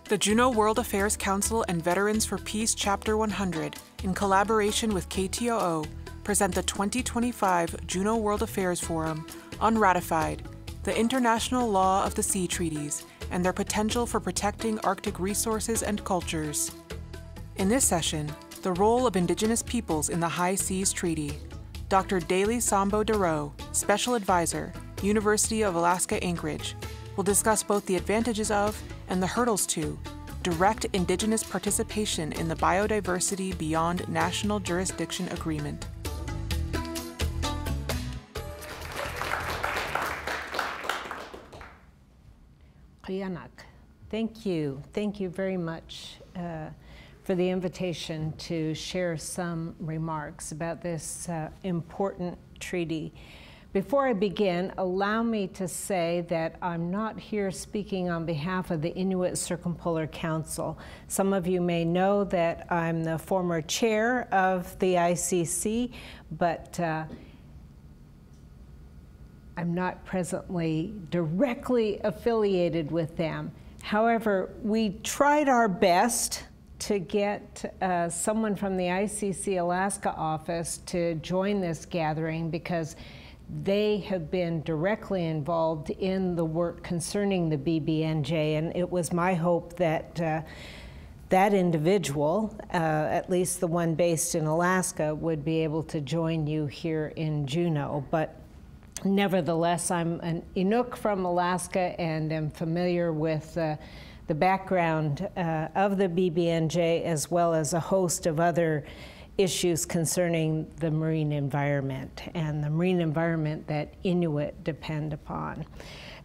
The Juneau World Affairs Council and Veterans for Peace Chapter 100, in collaboration with KTOO, present the 2025 Juneau World Affairs Forum, Unratified, the International Law of the Sea Treaties, and their potential for protecting Arctic resources and cultures. In this session, the role of Indigenous peoples in the High Seas Treaty. Dr. Dalee Sambo Dorough, Special Advisor, University of Alaska Anchorage, will discuss both the advantages of and the hurdles to direct Indigenous participation in the Biodiversity Beyond National Jurisdiction Agreement. Thank you. Thank you very much for the invitation to share some remarks about this important treaty. Before I begin, allow me to say that I'm not here speaking on behalf of the Inuit Circumpolar Council. Some of you may know that I'm the former chair of the ICC, but I'm not presently directly affiliated with them. However, we tried our best to get someone from the ICC Alaska office to join this gathering because they have been directly involved in the work concerning the BBNJ, and it was my hope that that individual, at least the one based in Alaska, would be able to join you here in Juneau. But nevertheless, I'm an Inuk from Alaska and am familiar with the background of the BBNJ, as well as a host of other issues concerning the marine environment and the marine environment that Inuit depend upon.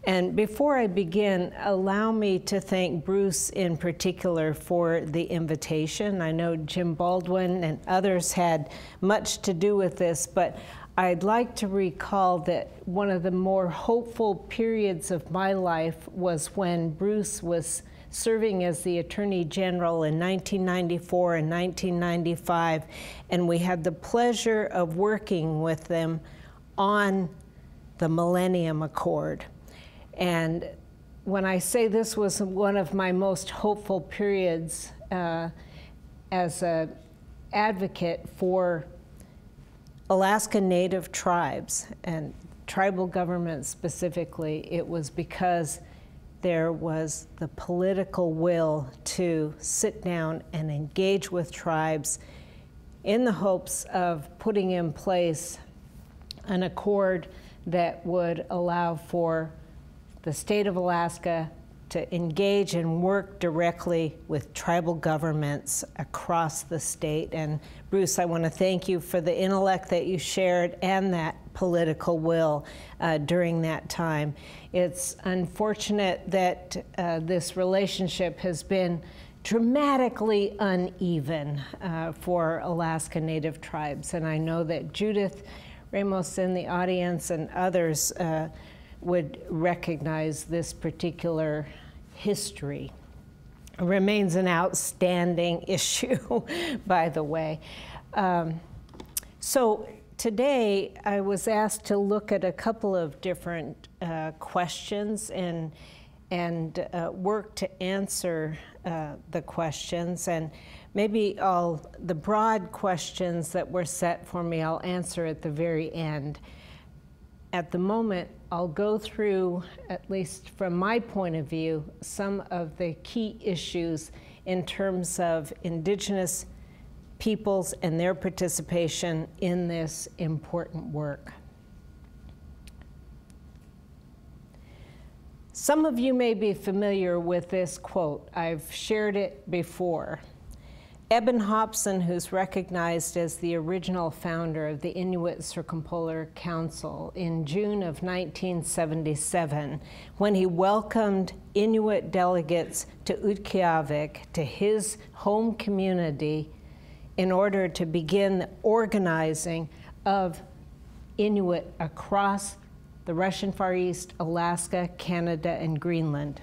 And before I begin, allow me to thank Bruce in particular for the invitation. I know Jim Baldwin and others had much to do with this, but I'd like to recall that one of the more hopeful periods of my life was when Bruce was serving as the Attorney General in 1994 and 1995, and we had the pleasure of working with them on the Millennium Accord. And when I say this was one of my most hopeful periods as an advocate for Alaska Native tribes and tribal governments specifically, it was because there was the political will to sit down and engage with tribes in the hopes of putting in place an accord that would allow for the state of Alaska to engage and work directly with tribal governments across the state. And Bruce, I want to thank you for the intellect that you shared and that political will during that time. It's unfortunate that this relationship has been dramatically uneven for Alaska Native tribes. And I know that Judith Ramos in the audience and others would recognize this particular history. It remains an outstanding issue, by the way. So today I was asked to look at a couple of different questions and work to answer the questions. And maybe the broad questions that were set for me, I'll answer at the very end. At the moment, I'll go through, at least from my point of view, some of the key issues in terms of Indigenous peoples and their participation in this important work. Some of you may be familiar with this quote. I've shared it before. Eben Hobson, who's recognized as the original founder of the Inuit Circumpolar Council in June of 1977, when he welcomed Inuit delegates to Utqiagvik, to his home community, in order to begin the organizing of Inuit across the Russian Far East, Alaska, Canada, and Greenland.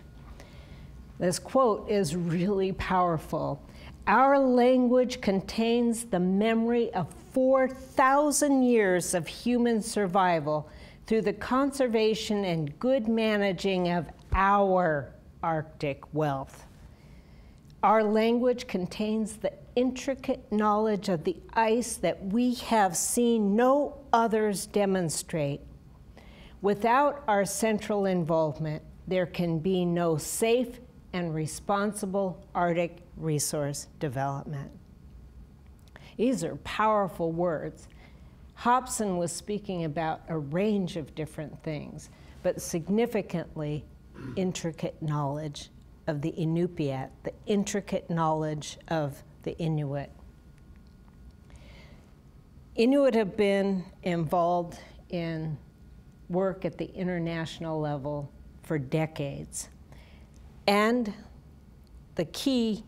This quote is really powerful. Our language contains the memory of 4,000 years of human survival through the conservation and good managing of our Arctic wealth. Our language contains the intricate knowledge of the ice that we have seen no others demonstrate. Without our central involvement, there can be no safe and responsible Arctic resource development. These are powerful words. Hobson was speaking about a range of different things, but significantly intricate knowledge of the Inupiat, the intricate knowledge of the Inuit. Inuit have been involved in work at the international level for decades. And the key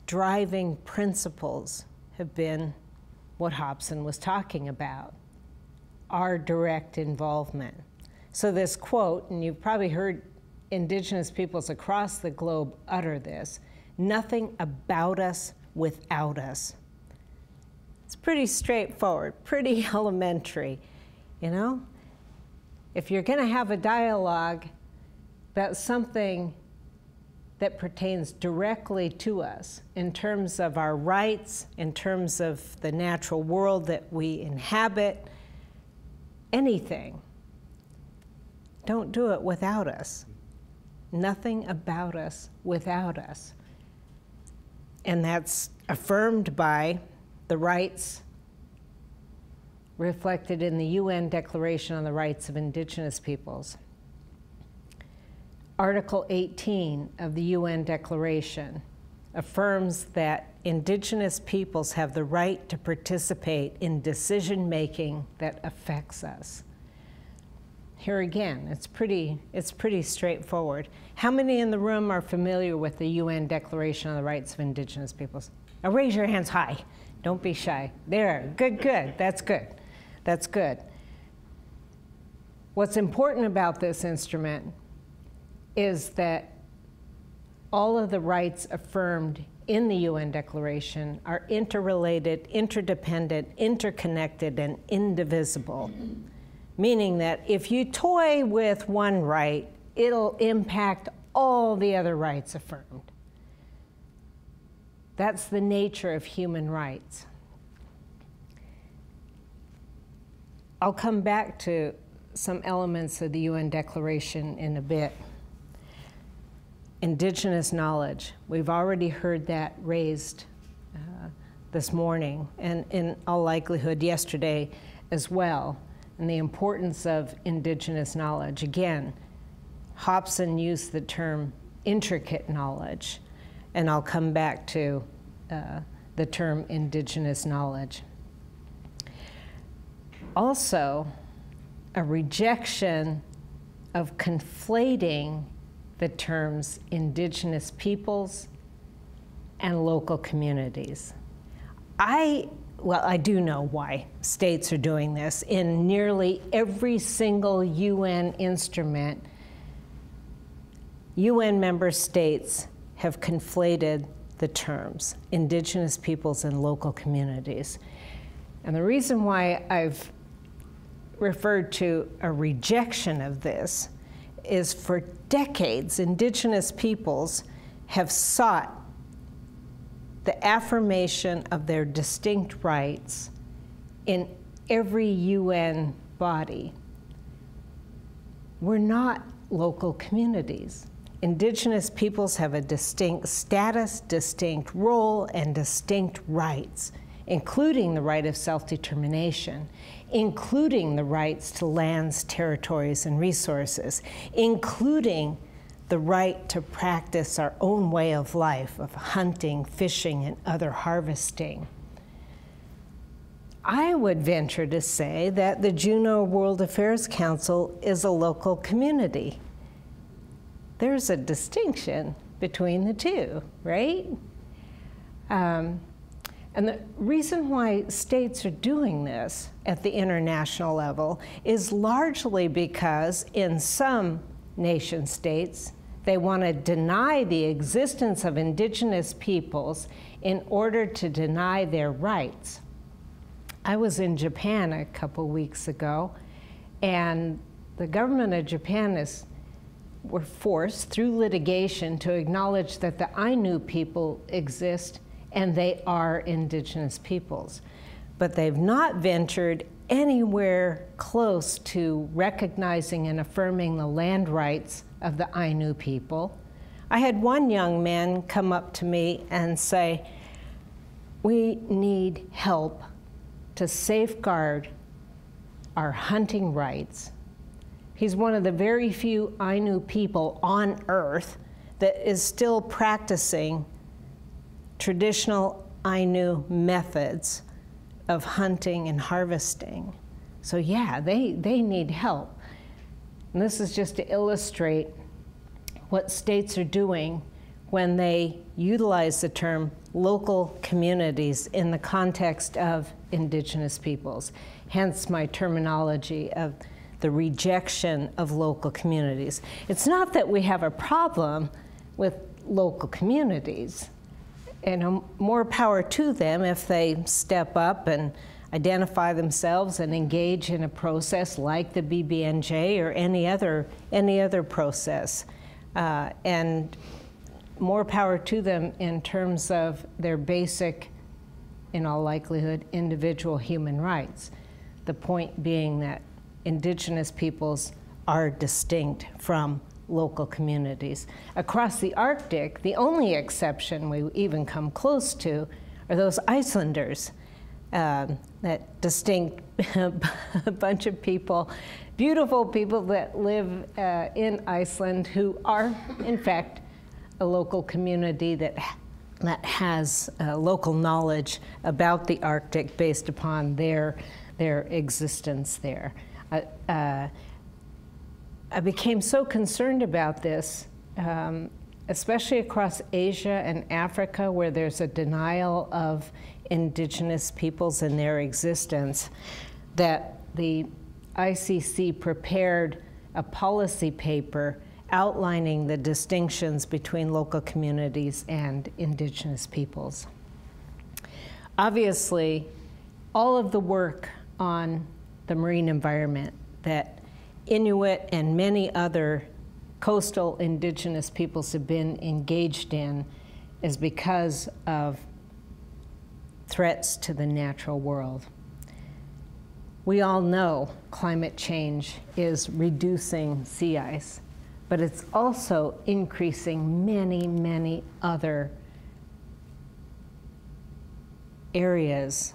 driving principles have been what Hobson was talking about, our direct involvement. So this quote, and you've probably heard Indigenous peoples across the globe utter this, nothing about us without us. It's pretty straightforward, pretty elementary, you know? If you're gonna have a dialogue about something that pertains directly to us in terms of our rights, in terms of the natural world that we inhabit, anything, don't do it without us. Nothing about us without us. And that's affirmed by the rights reflected in the UN Declaration on the Rights of Indigenous Peoples. Article 18 of the UN Declaration affirms that Indigenous peoples have the right to participate in decision-making that affects us. Here again, it's pretty straightforward. How many in the room are familiar with the UN Declaration on the Rights of Indigenous Peoples? Now raise your hands high. Don't be shy. There, good, good, that's good. That's good. What's important about this instrument is that all of the rights affirmed in the UN Declaration are interrelated, interdependent, interconnected, and indivisible. Meaning that if you toy with one right, it'll impact all the other rights affirmed. That's the nature of human rights. I'll come back to some elements of the UN Declaration in a bit. Indigenous knowledge, we've already heard that raised this morning, and in all likelihood yesterday as well. And the importance of indigenous knowledge. Again, Hobson used the term intricate knowledge, and I'll come back to the term indigenous knowledge. Also, a rejection of conflating the terms indigenous peoples and local communities. Well, I do know why states are doing this. In nearly every single UN instrument, UN member states have conflated the terms, indigenous peoples and local communities. And the reason why I've referred to a rejection of this is for decades, indigenous peoples have sought the affirmation of their distinct rights in every UN body. We're not local communities. Indigenous peoples have a distinct status, distinct role, and distinct rights, including the right of self-determination, including the rights to lands, territories, and resources, including the right to practice our own way of life, of hunting, fishing, and other harvesting. I would venture to say that the Juneau World Affairs Council is a local community. There's a distinction between the two, right? And the reason why states are doing this at the international level is largely because in some nation states, they want to deny the existence of indigenous peoples in order to deny their rights. I was in Japan a couple weeks ago, and the government of Japan is were forced through litigation to acknowledge that the Ainu people exist and they are indigenous peoples. But they've not ventured anywhere close to recognizing and affirming the land rights of the Ainu people. I had one young man come up to me and say, "We need help to safeguard our hunting rights." He's one of the very few Ainu people on Earth that is still practicing traditional Ainu methods of hunting and harvesting. So yeah, they need help. And this is just to illustrate what states are doing when they utilize the term local communities in the context of indigenous peoples, hence my terminology of the rejection of local communities. It's not that we have a problem with local communities. And more power to them if they step up and identify themselves and engage in a process like the BBNJ or any other process. And more power to them in terms of their basic, in all likelihood, individual human rights. The point being that indigenous peoples are distinct from local communities. Across the Arctic, the only exception we even come close to are those Icelanders, that distinct bunch of people, beautiful people that live in Iceland who are, in fact, a local community that has local knowledge about the Arctic based upon their existence there. I became so concerned about this, especially across Asia and Africa, where there's a denial of indigenous peoples and their existence, that the ICC prepared a policy paper outlining the distinctions between local communities and indigenous peoples. Obviously, all of the work on the marine environment that Inuit and many other coastal indigenous peoples have been engaged in is because of threats to the natural world. We all know climate change is reducing sea ice, but it's also increasing many, many other areas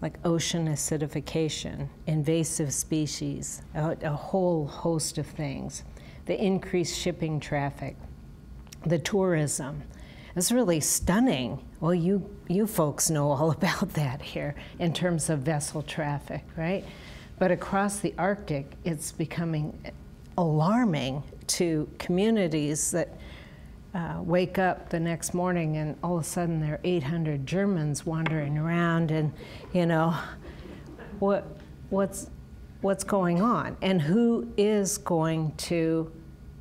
like ocean acidification, invasive species, a whole host of things. The increased shipping traffic, the tourism. It's really stunning. Well, you folks know all about that here in terms of vessel traffic, right? But across the Arctic, it's becoming alarming to communities that wake up the next morning and all of a sudden there are 800 Germans wandering around, and you know, what's going on? And who is going to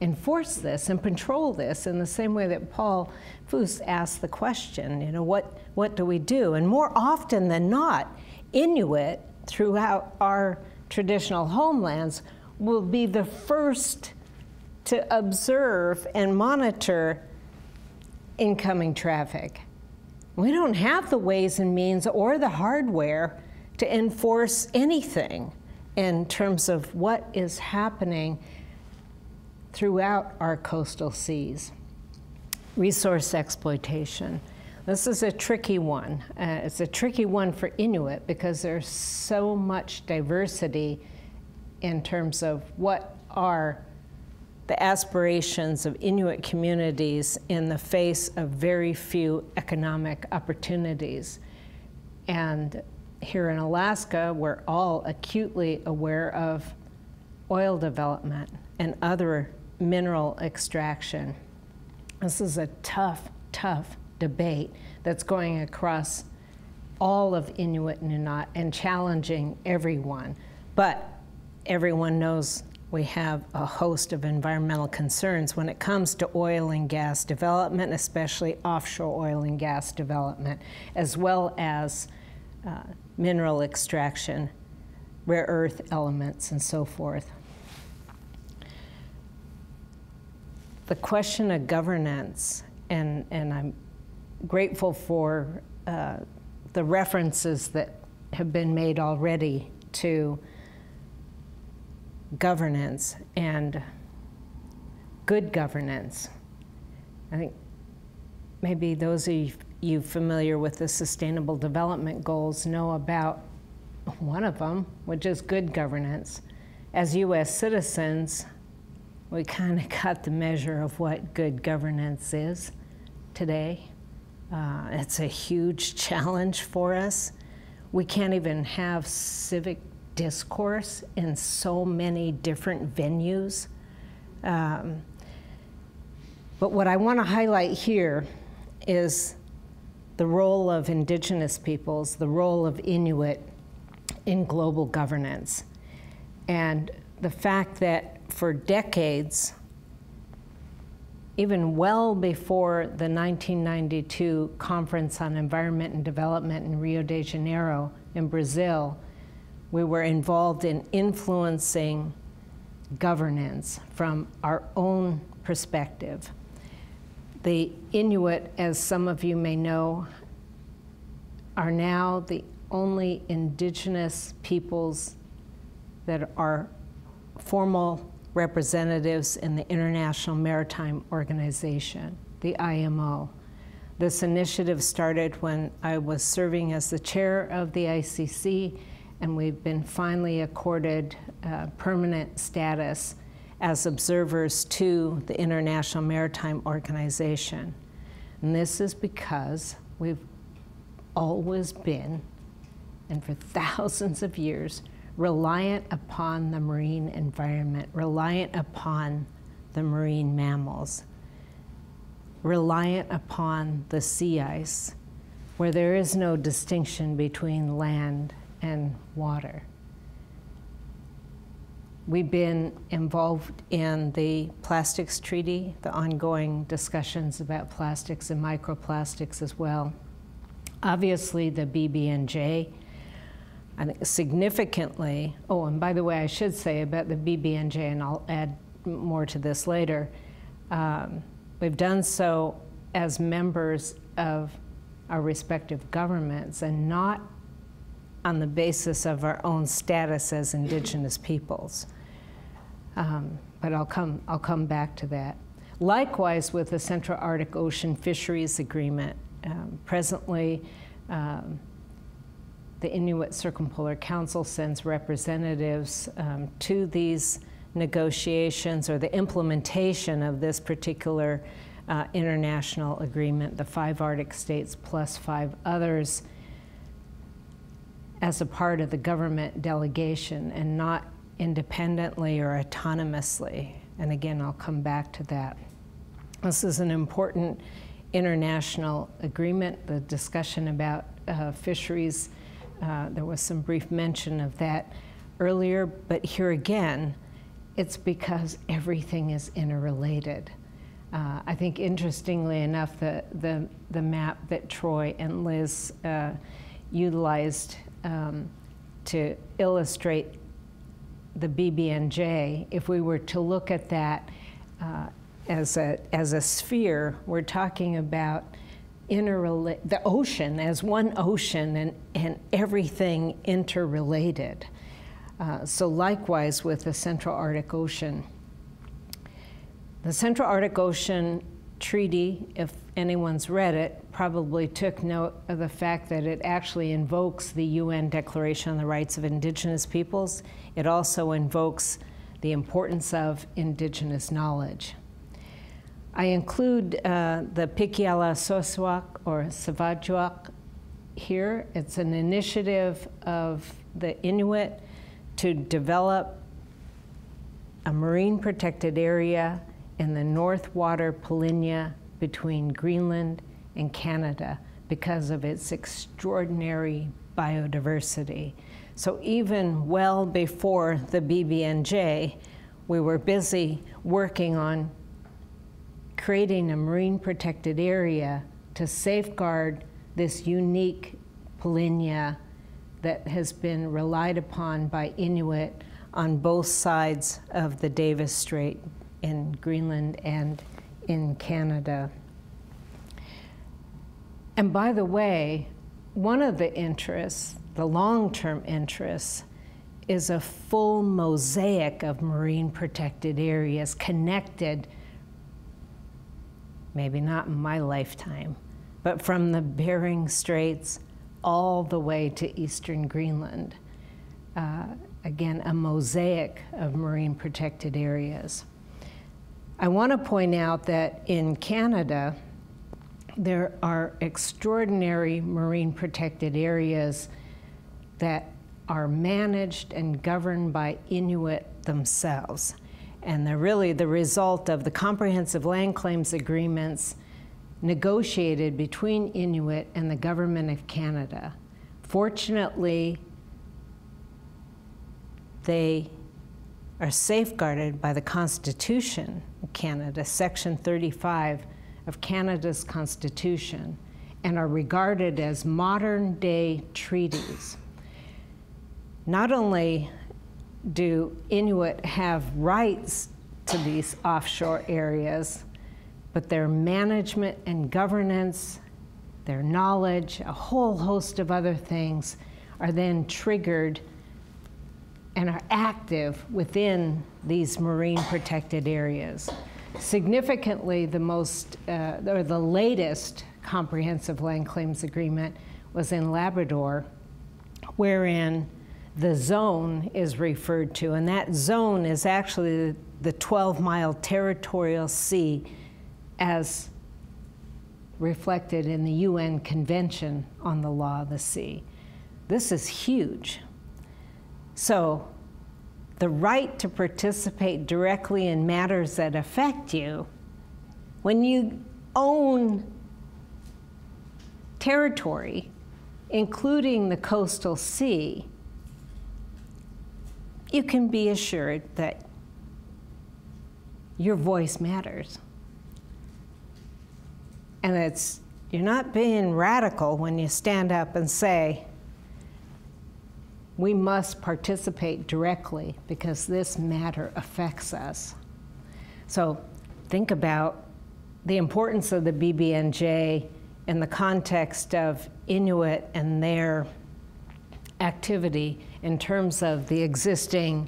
enforce this and control this in the same way that Paul Foose asked the question, you know, what do we do? And more often than not, Inuit throughout our traditional homelands will be the first to observe and monitor incoming traffic. We don't have the ways and means or the hardware to enforce anything in terms of what is happening throughout our coastal seas. Resource exploitation. This is a tricky one. It's a tricky one for Inuit because there's so much diversity in terms of what are the aspirations of Inuit communities in the face of very few economic opportunities. And here in Alaska, we're all acutely aware of oil development and other mineral extraction. This is a tough, tough debate that's going across all of Inuit Nunaat and challenging everyone. But everyone knows we have a host of environmental concerns when it comes to oil and gas development, especially offshore oil and gas development, as well as mineral extraction, rare earth elements, and so forth. the question of governance, and I'm grateful for the references that have been made already to governance and good governance. I think maybe those of you familiar with the Sustainable Development Goals know about one of them, which is good governance. As U.S. citizens, we kind of got the measure of what good governance is today. It's a huge challenge for us. We can't even have civic discourse in so many different venues. But what I want to highlight here is the role of Indigenous peoples, the role of Inuit in global governance, and the fact that for decades, even well before the 1992 Conference on Environment and Development in Rio de Janeiro in Brazil, we were involved in influencing governance from our own perspective. The Inuit, as some of you may know, are now the only indigenous peoples that are formal representatives in the International Maritime Organization, the IMO. This initiative started when I was serving as the chair of the ICC, and we've been finally accorded permanent status as observers to the International Maritime Organization. And this is because we've always been, and for thousands of years, reliant upon the marine environment, reliant upon the marine mammals, reliant upon the sea ice, where there is no distinction between land and water. We've been involved in the Plastics Treaty, the ongoing discussions about plastics and microplastics as well. Obviously, the BBNJ, I think significantly, oh, and by the way, I should say about the BBNJ, and I'll add more to this later, we've done so as members of our respective governments and not on the basis of our own status as Indigenous peoples. But I'll come back to that. Likewise, with the Central Arctic Ocean Fisheries Agreement, presently, the Inuit Circumpolar Council sends representatives to these negotiations or the implementation of this particular international agreement, the 5 Arctic states plus 5 others, as a part of the government delegation and not independently or autonomously. And again, I'll come back to that. This is an important international agreement. The discussion about fisheries, there was some brief mention of that earlier, but here again, it's because everything is interrelated. I think interestingly enough, the map that Troy and Liz utilized to illustrate the BBNJ, if we were to look at that as a sphere, we're talking about the ocean as one ocean and everything interrelated. So likewise with the Central Arctic Ocean. The Central Arctic Ocean Treaty, if anyone's read it, probably took note of the fact that it actually invokes the UN Declaration on the Rights of Indigenous Peoples. It also invokes the importance of indigenous knowledge. I include the Pikiala Soswak or Savadjuak here. It's an initiative of the Inuit to develop a marine protected area in the North Water Polynya between Greenland and Canada because of its extraordinary biodiversity. So even well before the BBNJ, we were busy working on creating a marine protected area to safeguard this unique polynya that has been relied upon by Inuit on both sides of the Davis Strait in Greenland and in Canada. And by the way, one of the interests, the long-term interests, is a full mosaic of marine protected areas connected, maybe not in my lifetime, but from the Bering Straits all the way to eastern Greenland. Again, a mosaic of marine protected areas. I want to point out that in Canada, there are extraordinary marine protected areas that are managed and governed by Inuit themselves. And they're really the result of the comprehensive land claims agreements negotiated between Inuit and the government of Canada. Fortunately, they are safeguarded by the Constitution of Canada, Section 35 of Canada's Constitution, and are regarded as modern-day treaties. Not only do Inuit have rights to these offshore areas, but their management and governance, their knowledge, a whole host of other things are then triggered and are active within these marine protected areas. Significantly, the latest comprehensive land claims agreement was in Labrador, wherein the zone is referred to, and that zone is actually the 12-mile territorial sea as reflected in the UN Convention on the Law of the Sea. This is huge. So the right to participate directly in matters that affect you, when you own territory, including the coastal sea, you can be assured that your voice matters. And you're not being radical when you stand up and say, we must participate directly because this matter affects us. So think about the importance of the BBNJ in the context of Inuit and their activity in terms of the existing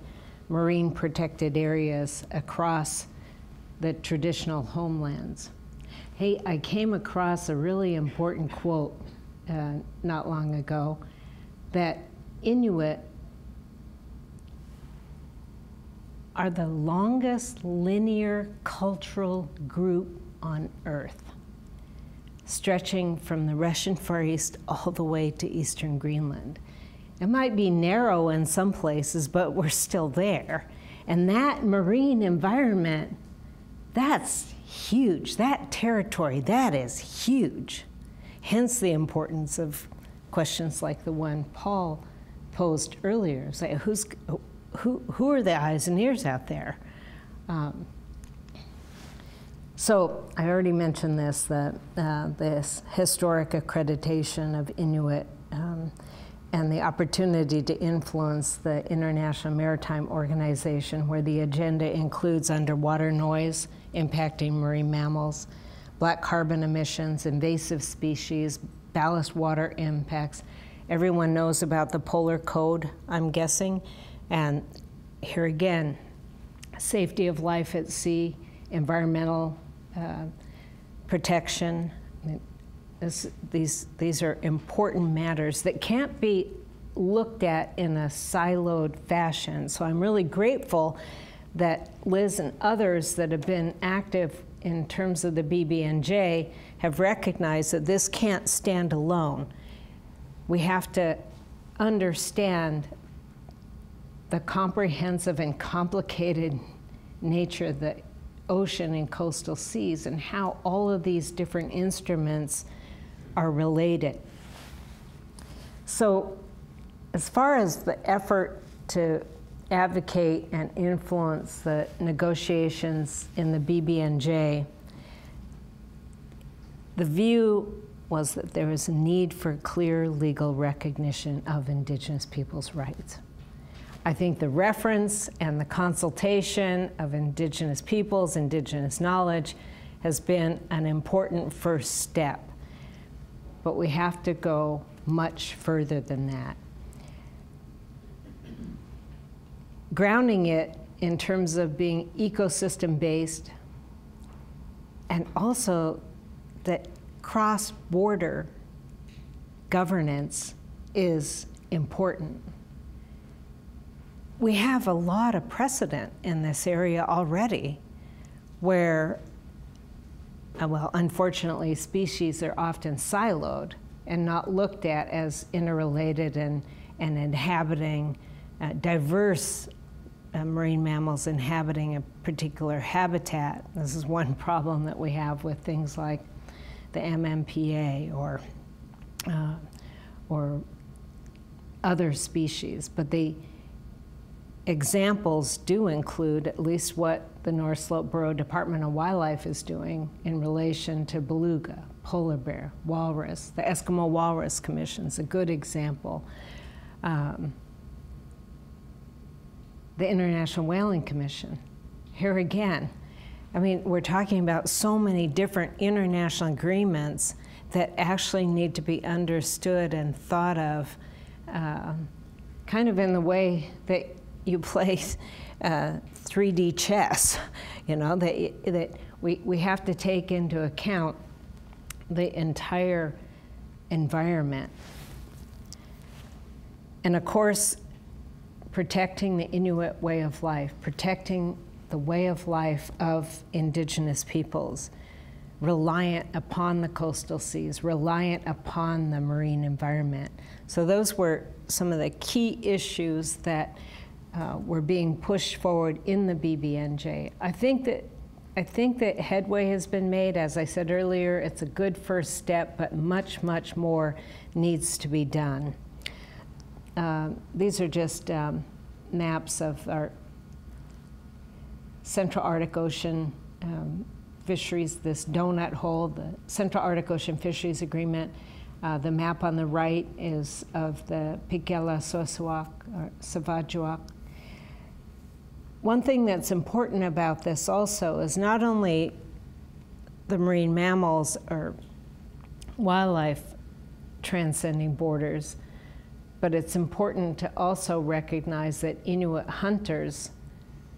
marine protected areas across the traditional homelands. Hey, I came across a really important quote not long ago that Inuit are the longest linear cultural group on Earth, stretching from the Russian Far East all the way to eastern Greenland. It might be narrow in some places, but we're still there. And that marine environment, that's huge. That territory, that is huge. Hence the importance of questions like the one Paul posed earlier. Say, who are the eyes and ears out there? So I already mentioned this, that this historic accreditation of Inuit and the opportunity to influence the International Maritime Organization, where the agenda includes underwater noise impacting marine mammals, black carbon emissions, invasive species, ballast water impacts. Everyone knows about the Polar Code, I'm guessing. And here again, safety of life at sea, environmental protection. These are important matters that can't be looked at in a siloed fashion. So I'm really grateful that Liz and others that have been active in terms of the BBNJ have recognized that this can't stand alone. We have to understand the comprehensive and complicated nature of the ocean and coastal seas and how all of these different instruments are related. So as far as the effort to advocate and influence the negotiations in the BBNJ, the view was that there was a need for clear legal recognition of Indigenous peoples' rights. I think the reference and the consultation of Indigenous peoples, Indigenous knowledge, has been an important first step. But we have to go much further than that. Grounding it in terms of being ecosystem-based, and also that cross-border governance is important. We have a lot of precedent in this area already where, well, unfortunately, species are often siloed and not looked at as interrelated and inhabiting diverse marine mammals inhabiting a particular habitat. This is one problem that we have with things like the MMPA or other species. But the examples do include at least what the North Slope Borough Department of Wildlife is doing in relation to beluga, polar bear, walrus. The Eskimo Walrus Commission is a good example. The International Whaling Commission, here again. I mean, we're talking about so many different international agreements that actually need to be understood and thought of kind of in the way that you play 3D chess, you know, that we have to take into account the entire environment. And of course, protecting the Inuit way of life, protecting the way of life of Indigenous peoples, reliant upon the coastal seas, reliant upon the marine environment. So those were some of the key issues that were being pushed forward in the BBNJ. I think that headway has been made. As I said earlier, it's a good first step, but much, much more needs to be done. These are just maps of our Central Arctic Ocean fisheries, this donut hole, the Central Arctic Ocean Fisheries Agreement. The map on the right is of the Pigela Sosuak, or Savajuak. One thing that's important about this also is not only the marine mammals or wildlife transcending borders, but it's important to also recognize that Inuit hunters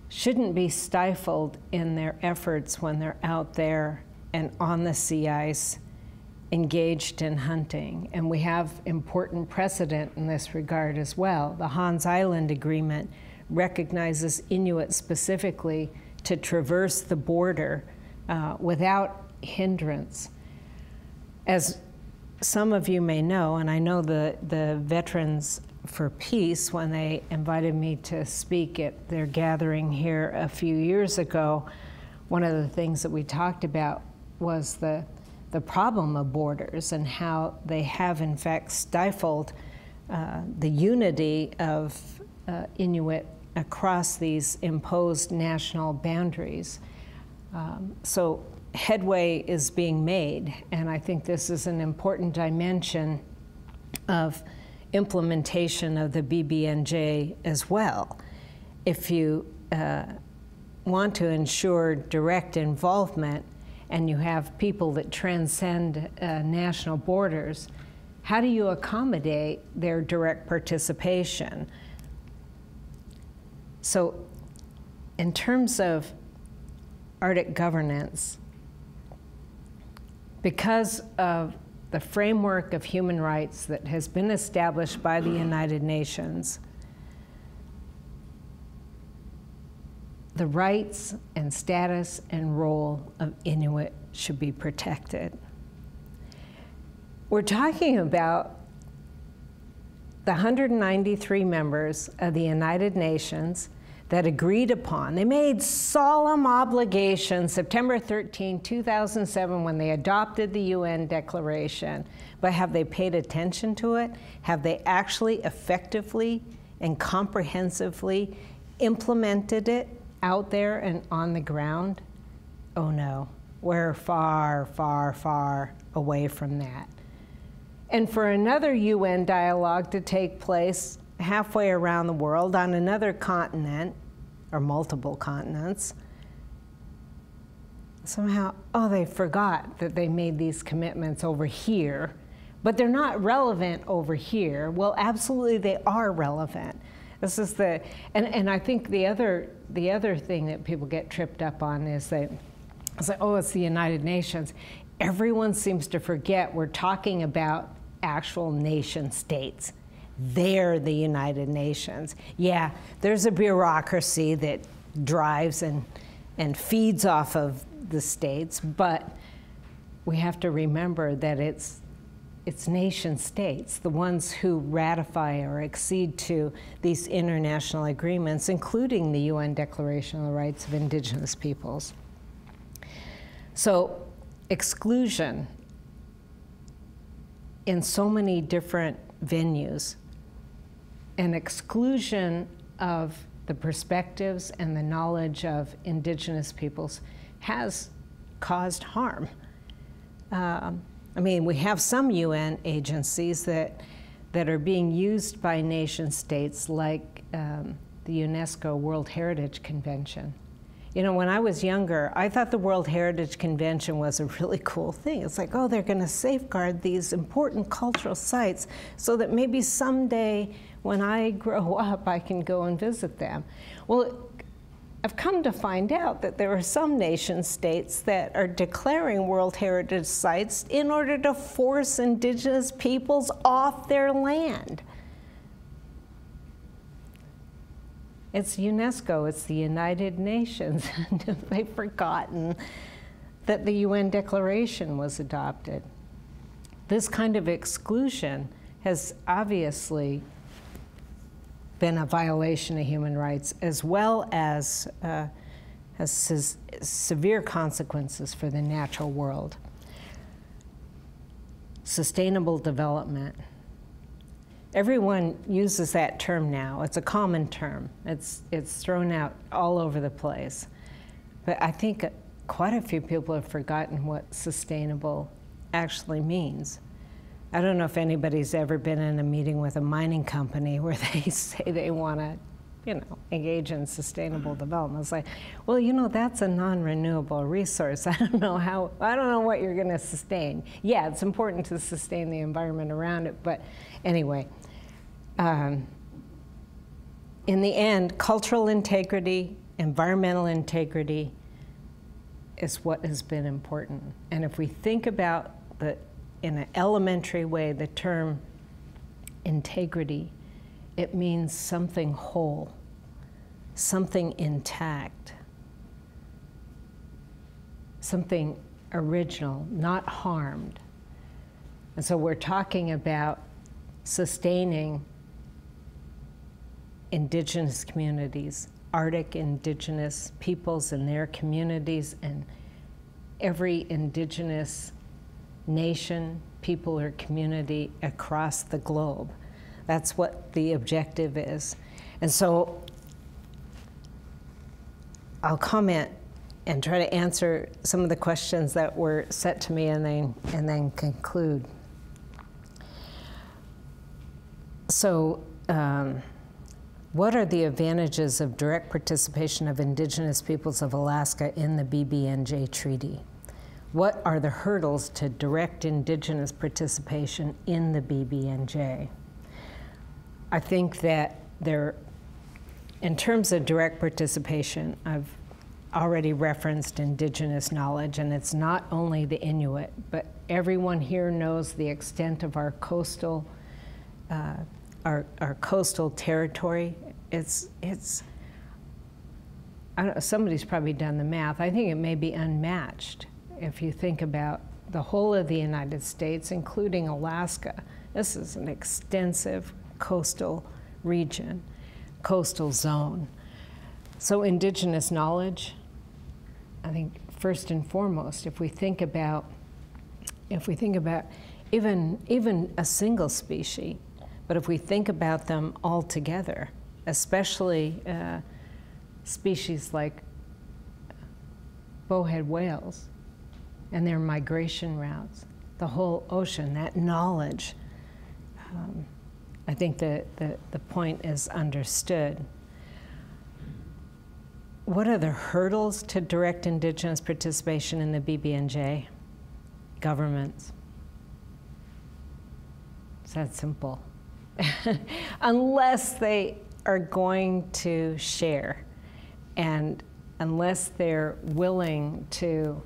shouldn't be stifled in their efforts when they're out there and on the sea ice engaged in hunting. And we have important precedent in this regard as well. The Hans Island Agreement recognizes Inuit specifically to traverse the border without hindrance. As some of you may know, and I know the Veterans for Peace, when they invited me to speak at their gathering here a few years ago, one of the things that we talked about was the problem of borders and how they have in fact stifled the unity of Inuit across these imposed national boundaries. So headway is being made, and I think this is an important dimension of implementation of the BBNJ as well. If you want to ensure direct involvement and you have people that transcend national borders, how do you accommodate their direct participation? So in terms of Arctic governance, because of the framework of human rights that has been established by the United Nations, the rights and status and role of Inuit should be protected. We're talking about the 193 members of the United Nations that agreed upon. They made solemn obligations September 13, 2007, when they adopted the UN Declaration. But have they paid attention to it? Have they actually effectively and comprehensively implemented it out there and on the ground? Oh no, we're far, far, far away from that. And for another UN dialogue to take place halfway around the world on another continent, or multiple continents, somehow, oh, they forgot that they made these commitments over here, but they're not relevant over here. Well, absolutely they are relevant. This is the, and I think the other thing that people get tripped up on is that, it's like, oh, it's the United Nations. Everyone seems to forget we're talking about actual nation states. They're the United Nations. Yeah, there's a bureaucracy that drives and feeds off of the states, but we have to remember that it's nation states, the ones who ratify or accede to these international agreements, including the UN Declaration on the Rights of Indigenous Peoples. So exclusion in so many different venues, an exclusion of the perspectives and the knowledge of indigenous peoples has caused harm. I mean, we have some UN agencies that are being used by nation states, like the UNESCO World Heritage Convention. You know, when I was younger, I thought the World Heritage Convention was a really cool thing. It's like, oh, they're going to safeguard these important cultural sites so that maybe someday when I grow up, I can go and visit them. Well, I've come to find out that there are some nation states that are declaring World Heritage Sites in order to force indigenous peoples off their land. It's UNESCO, it's the United Nations, and they've forgotten that the UN Declaration was adopted. This kind of exclusion has obviously been a violation of human rights, as well as has severe consequences for the natural world. Sustainable development. Everyone uses that term now. It's a common term. It's thrown out all over the place. But I think quite a few people have forgotten what sustainable actually means. I don't know if anybody's ever been in a meeting with a mining company where they say they want to, you know, engage in sustainable development. It's like, well, you know, that's a non-renewable resource. I don't know what you're going to sustain. Yeah, it's important to sustain the environment around it, but anyway. In the end, cultural integrity, environmental integrity is what has been important. And if we think about in an elementary way, the term integrity, it means something whole, something intact, something original, not harmed. And so we're talking about sustaining indigenous communities, Arctic indigenous peoples and their communities, and every indigenous nation, people, or community across the globe. That's what the objective is. And so I'll comment and try to answer some of the questions that were set to me and then conclude. So, what are the advantages of direct participation of indigenous peoples of Alaska in the BBNJ Treaty? What are the hurdles to direct indigenous participation in the BBNJ? I think that in terms of direct participation, I've already referenced indigenous knowledge, and it's not only the Inuit, but everyone here knows the extent of our coastal territory. It's I don't know, somebody's probably done the math. I think it may be unmatched if you think about the whole of the United States, including Alaska. This is an extensive coastal region, coastal zone. So indigenous knowledge, I think first and foremost, if we think about even a single species, but if we think about them all together, especially species like bowhead whales and their migration routes, the whole ocean, that knowledge I think the point is understood. What are the hurdles to direct Indigenous participation in the BBNJ? Governments. It's that simple. Unless they are going to share, and unless they're willing to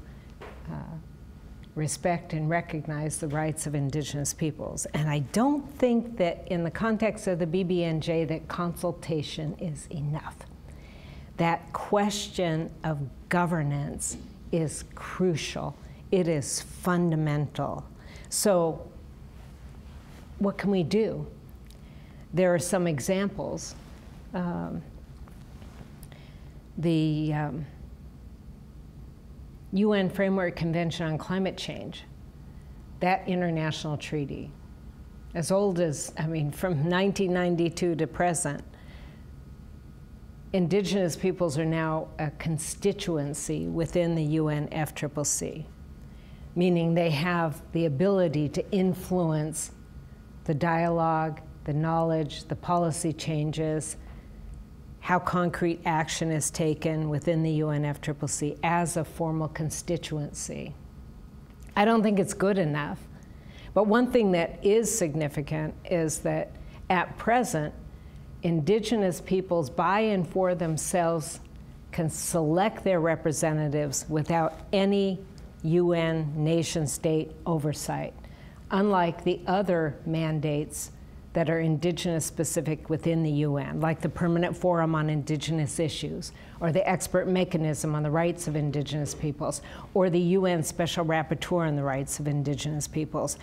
respect and recognize the rights of Indigenous peoples. And I don't think that in the context of the BBNJ that consultation is enough. That question of governance is crucial. It is fundamental. So what can we do? There are some examples. The UN Framework Convention on Climate Change, that international treaty, as old as, I mean, from 1992 to present, Indigenous peoples are now a constituency within the UNFCCC, meaning they have the ability to influence the dialogue, the knowledge, the policy changes, how concrete action is taken within the UNFCCC as a formal constituency. I don't think it's good enough. But one thing that is significant is that at present, Indigenous peoples by and for themselves can select their representatives without any UN nation-state oversight, unlike the other mandates that are Indigenous specific within the UN, like the Permanent Forum on Indigenous Issues, or the Expert Mechanism on the Rights of Indigenous Peoples, or the UN Special Rapporteur on the Rights of Indigenous Peoples.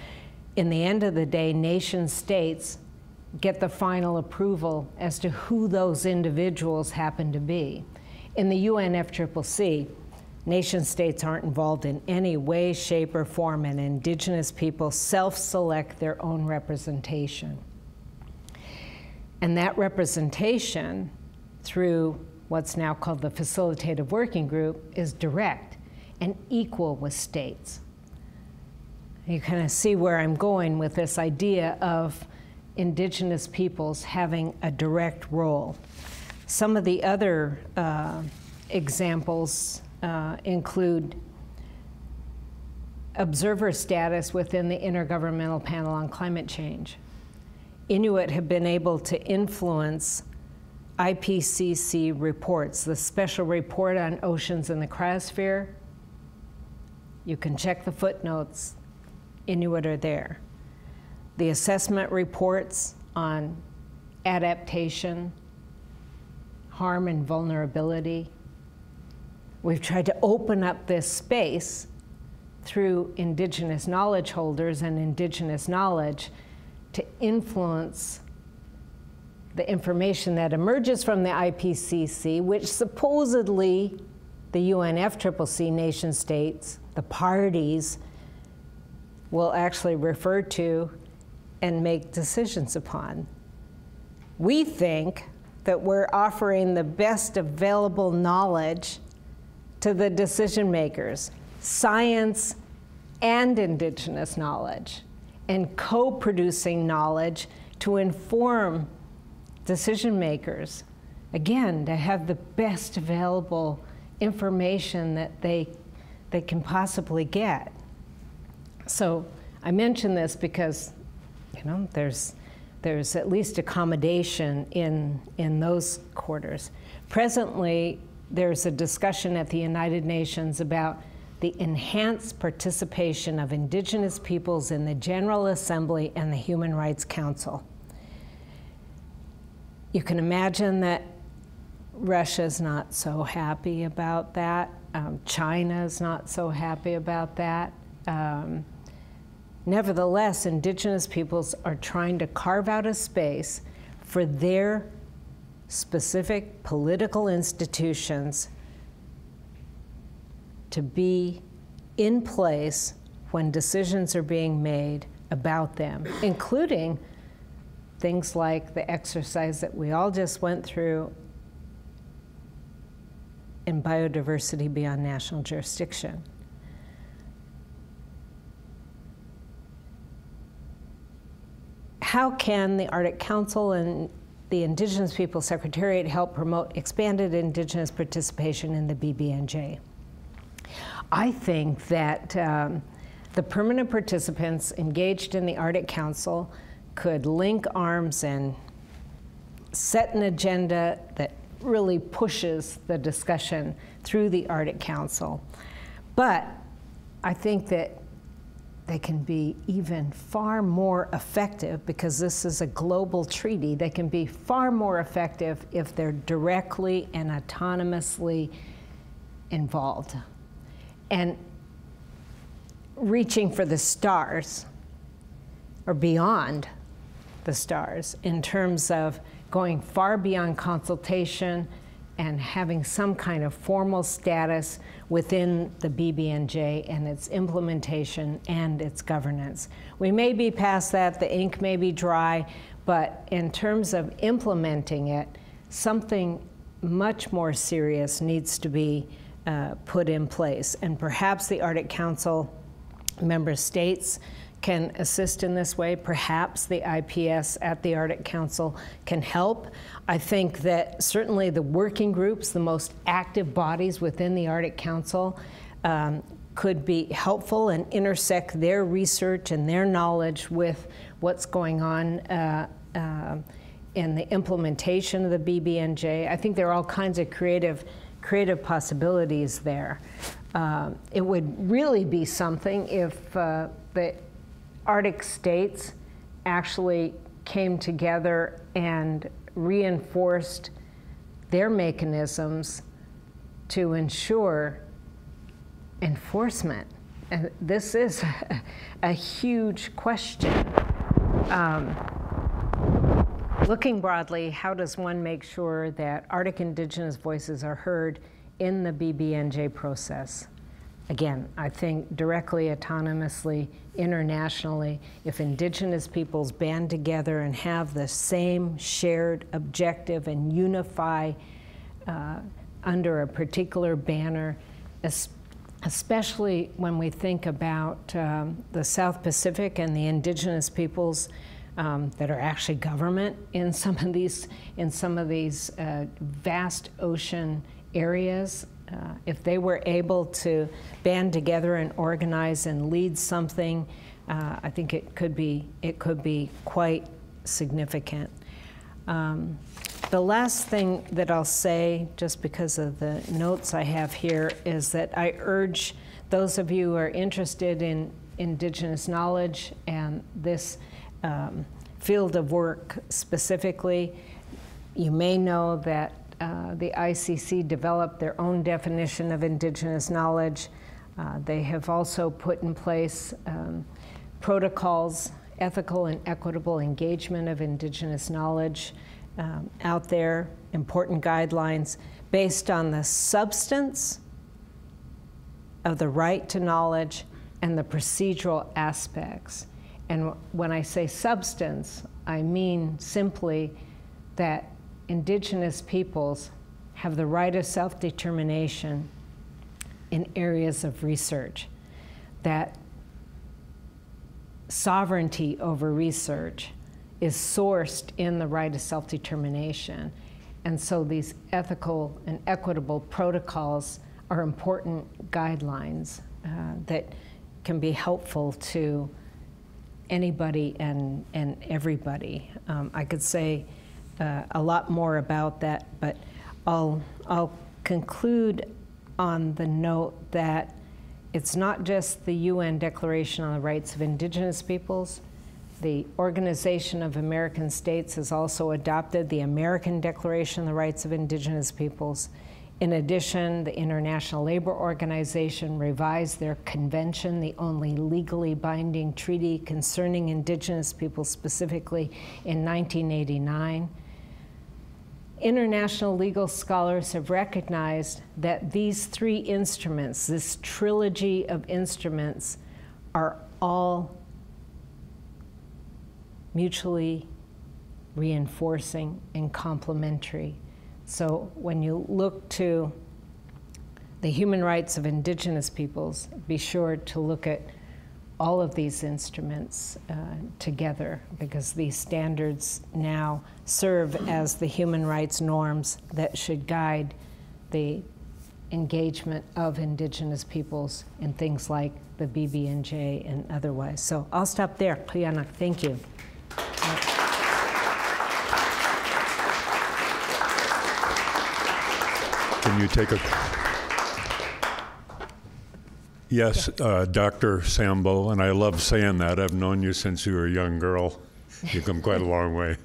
In the end of the day, nation states get the final approval as to who those individuals happen to be. In the UNFCCC, nation states aren't involved in any way, shape, or form, and Indigenous people self-select their own representation. And that representation, through what's now called the Facilitative Working Group, is direct and equal with states. You kind of see where I'm going with this idea of Indigenous peoples having a direct role. Some of the other examples include observer status within the Intergovernmental Panel on Climate Change. Inuit have been able to influence IPCC reports, the Special Report on Oceans and the Cryosphere. You can check the footnotes. Inuit are there. The assessment reports on adaptation, harm and vulnerability. We've tried to open up this space through Indigenous knowledge holders and Indigenous knowledge to influence the information that emerges from the IPCC, which supposedly the UNFCCC nation states, the parties, will actually refer to and make decisions upon. We think that we're offering the best available knowledge to the decision makers, science and Indigenous knowledge, and co-producing knowledge to inform decision makers, again, to have the best available information that they can possibly get. So I mention this because, you know, there's at least accommodation in those quarters. Presently, there's a discussion at the United Nations about the enhanced participation of Indigenous peoples in the General Assembly and the Human Rights Council. You can imagine that Russia's not so happy about that. China's not so happy about that. Nevertheless, Indigenous peoples are trying to carve out a space for their specific political institutions to be in place when decisions are being made about them, including things like the exercise that we all just went through in biodiversity beyond national jurisdiction. how can the Arctic Council and the Indigenous Peoples Secretariat help promote expanded Indigenous participation in the BBNJ? I think that the permanent participants engaged in the Arctic Council could link arms and set an agenda that really pushes the discussion through the Arctic Council. But I think that they can be even far more effective, because this is a global treaty. They can be far more effective if they're directly and autonomously involved. And reaching for the stars, or beyond the stars, in terms of going far beyond consultation and having some kind of formal status within the BBNJ and its implementation and its governance. We may be past that, the ink may be dry, but in terms of implementing it, something much more serious needs to be put in place. And perhaps the Arctic Council member states can assist in this way. Perhaps the IPS at the Arctic Council can help. I think that certainly the working groups, the most active bodies within the Arctic Council, could be helpful and intersect their research and their knowledge with what's going on in the implementation of the BBNJ. I think there are all kinds of creative possibilities there. It would really be something if the Arctic states actually came together and reinforced their mechanisms to ensure enforcement. And this is a huge question. Looking broadly, how does one make sure that Arctic Indigenous voices are heard in the BBNJ process? Again, I think directly, autonomously, internationally, if Indigenous peoples band together and have the same shared objective and unify under a particular banner, especially when we think about the South Pacific and the Indigenous peoples that are actually government in some of these vast ocean areas. If they were able to band together and organize and lead something, I think it could be quite significant. The last thing that I'll say, just because of the notes I have here, is that I urge those of you who are interested in Indigenous knowledge and this field of work specifically. You may know that the ICC developed their own definition of Indigenous knowledge. They have also put in place protocols, ethical and equitable engagement of Indigenous knowledge out there, important guidelines based on the substance of the right to knowledge and the procedural aspects. And when I say substance, I mean simply that Indigenous peoples have the right of self-determination in areas of research, that sovereignty over research is sourced in the right of self-determination. And so these ethical and equitable protocols are important guidelines that can be helpful to anybody and everybody. I could say a lot more about that, but I'll conclude on the note that it's not just the UN Declaration on the Rights of Indigenous Peoples. The Organization of American States has also adopted the American Declaration on the Rights of Indigenous Peoples. In addition, the International Labor Organization revised their convention, the only legally binding treaty concerning Indigenous peoples specifically, in 1989. International legal scholars have recognized that these three instruments, this trilogy of instruments, are all mutually reinforcing and complementary. So when you look to the human rights of Indigenous peoples, be sure to look at all of these instruments together, because these standards now serve as the human rights norms that should guide the engagement of Indigenous peoples in things like the BB&J and otherwise. So I'll stop there. Qianak, thank you. Can you take a... Yes, Dr. Sambo, and I love saying that. I've known you since you were a young girl. You've come quite a long way.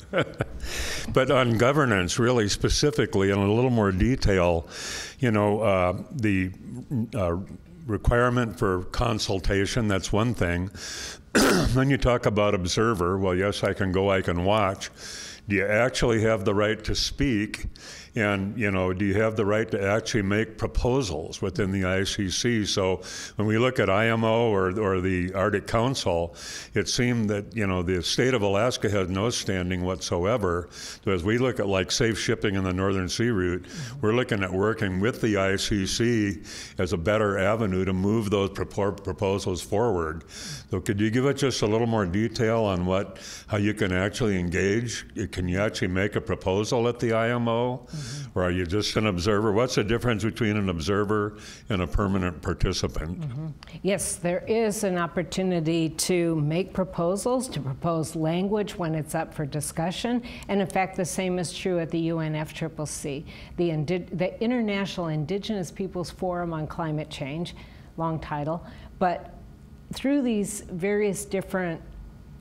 But on governance, really specifically, in a little more detail, you know, the requirement for consultation, that's one thing. When you talk about observer, well, yes, I can go, I can watch. Do you actually have the right to speak? And, you know, do you have the right to actually make proposals within the ICC? So when we look at IMO or the Arctic Council, it seemed that, you know, the state of Alaska has no standing whatsoever. So as we look at like safe shipping in the Northern Sea Route, we're looking at working with the ICC as a better avenue to move those proposals forward. So could you give us just a little more detail on how you can actually engage? Can you actually make a proposal at the IMO? Or are you just an observer? What's the difference between an observer and a permanent participant? Yes, there is an opportunity to make proposals, to propose language when it's up for discussion. And in fact, the same is true at the UNFCCC, the International Indigenous Peoples Forum on Climate Change, long title. But through these various different,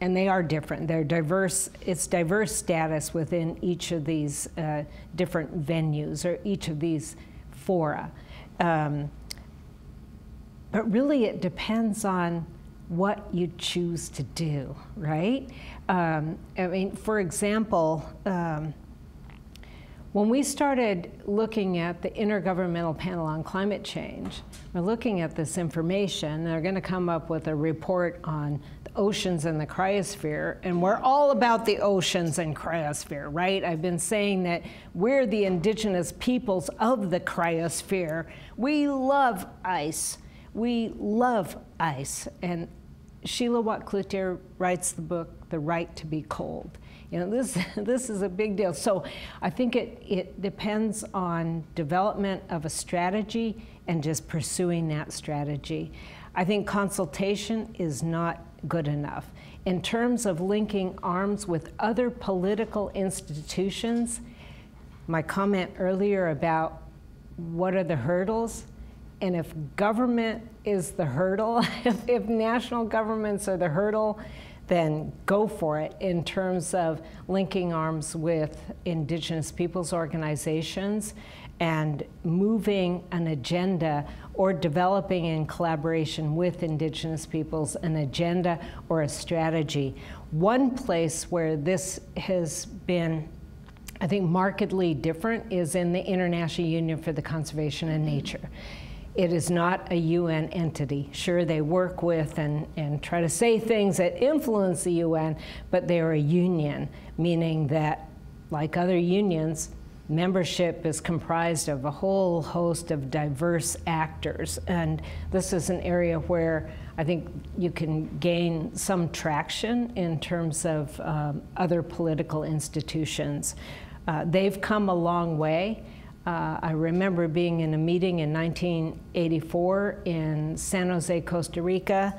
and they are different, they're diverse, it's diverse status within each of these different venues or each of these fora. But really it depends on what you choose to do, right? I mean, for example, when we started looking at the Intergovernmental Panel on Climate Change, we're looking at this information. They're going to come up with a report on the oceans and the cryosphere, and we're all about the oceans and cryosphere, right? I've been saying that we're the indigenous peoples of the cryosphere. We love ice. We love ice. And Sheila Watt-Cloutier writes the book, The Right to be Cold. You know, this is a big deal. So I think it depends on development of a strategy and just pursuing that strategy. I think consultation is not good enough. In terms of linking arms with other political institutions, my comment earlier about what are the hurdles, and if government is the hurdle, if national governments are the hurdle, then go for it in terms of linking arms with Indigenous peoples organizations and moving an agenda or developing in collaboration with Indigenous peoples an agenda or a strategy. One place where this has been, I think, markedly different is in the International Union for the Conservation of Nature. It is not a UN entity. Sure, they work with and try to say things that influence the UN, but they are a union, meaning that, like other unions, membership is comprised of a whole host of diverse actors. And this is an area where I think you can gain some traction in terms of other political institutions. They've come a long way. I remember being in a meeting in 1984 in San Jose, Costa Rica,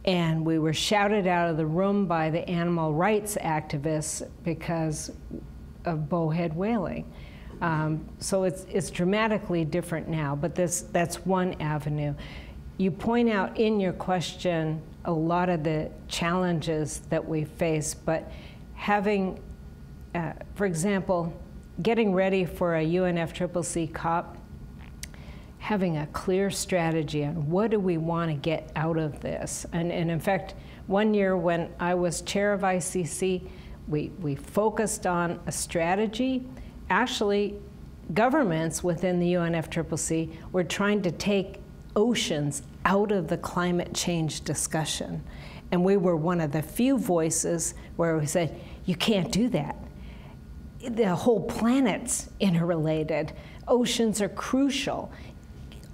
and we were shouted out of the room by the animal rights activists because of bowhead whaling. So it's dramatically different now, but that's one avenue. You point out in your question a lot of the challenges that we face, but having, for example, getting ready for a UNFCCC COP, having a clear strategy on what do we want to get out of this. And in fact, one year when I was chair of ICC, we focused on a strategy. Actually, governments within the UNFCCC were trying to take oceans out of the climate change discussion. And we were one of the few voices where we said, you can't do that. The whole planet's interrelated. Oceans are crucial.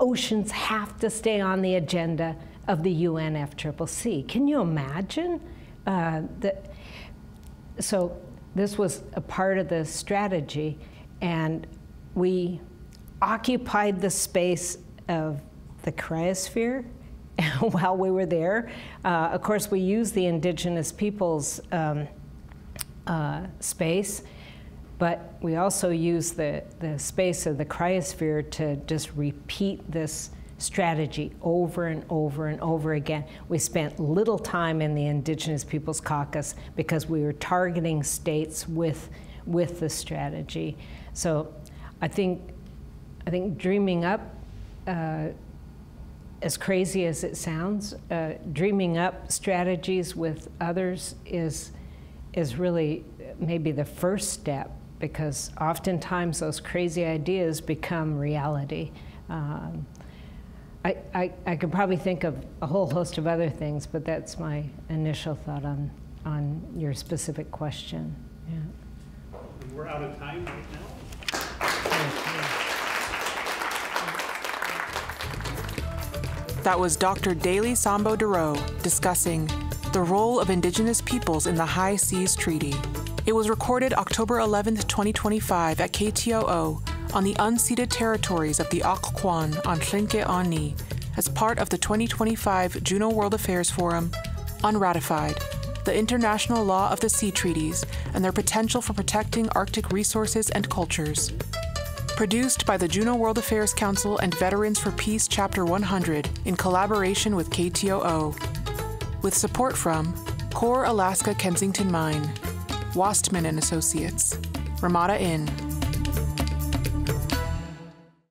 Oceans have to stay on the agenda of the UNFCCC. Can you imagine? So this was a part of the strategy, and we occupied the space of the cryosphere while we were there. Of course, we used the Indigenous Peoples space, but we also used the space of the cryosphere to just repeat this strategy over and over and over again. We spent little time in the Indigenous Peoples Caucus because we were targeting states with the strategy. So I think dreaming up, as crazy as it sounds, dreaming up strategies with others is really maybe the first step, because oftentimes those crazy ideas become reality. I could probably think of a whole host of other things, but that's my initial thought on your specific question. Yeah. And we're out of time right now. That was Dr. Dalee Sambo Dorough discussing the role of Indigenous peoples in the High Seas Treaty. It was recorded October 11th, 2025 at KTOO on the unceded territories of the Occoquan on Tlinke-Ani as part of the 2025 Juneau World Affairs Forum, Unratified, the International Law of the Sea Treaties and their potential for protecting Arctic resources and cultures. Produced by the Juneau World Affairs Council and Veterans for Peace Chapter 100 in collaboration with KTOO. With support from Core Alaska Kensington Mine, Wastman & Associates, Ramada Inn,